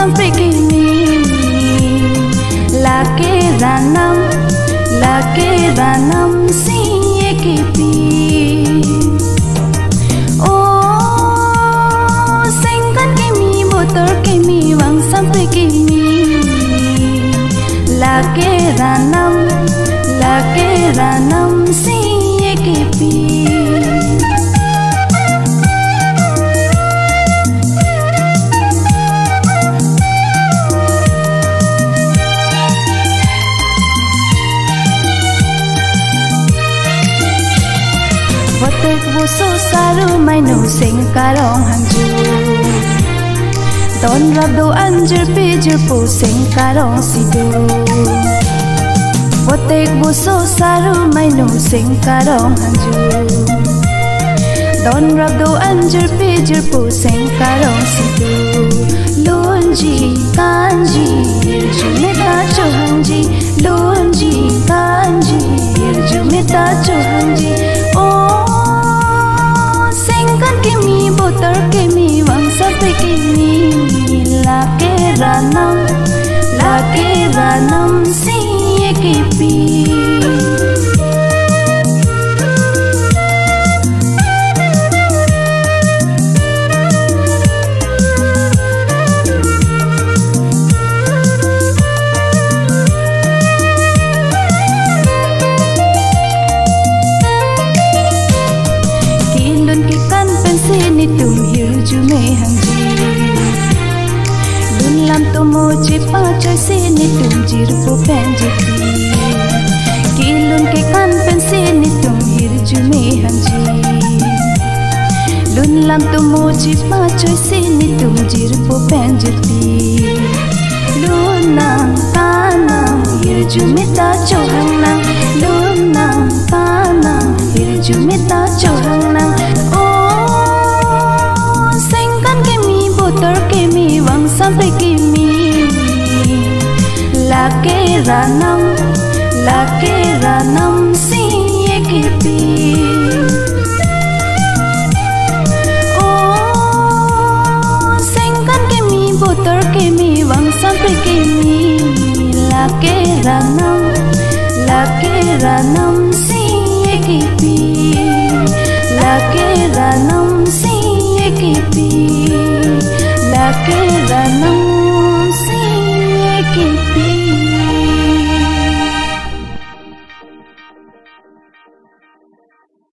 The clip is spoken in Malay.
sampai kini. Laki ranam si ekipi. Oh, singkan kimi motor kimi wang sampai kini. Laki ranam si ekipi. Watek buso saru mainu sing karong hangju. Don rabdo anjir pijir pu sing karong sidu. Watek buso saru mainu sing karong hangju. Don rabdo anjir pijir pu sing karong sidu. Lunji kanji irjumita chuhanji. Lunji kanji irjumita chuhanji. Oh, singkan kimi botar kimi wang sampai kini. Laki ranam si ekipi. Ni tum hiu jume hangji. Lun lam tu moji pa choy si ni tum jir po penjiti. Kilun ke kan pensi ni tum hiu jume hangji. Lun lam tu moji pa choy si ni tum jir po penjiti. Lunang tanang hiu jume ta chohang nang. Lunang tanang hiu jume ta chohang nang. Motor kimi wang sampai kimi. Laki ranam si ekipi. Oh, singkan kimi motor kimi wang sampai kimi. Laki ranam si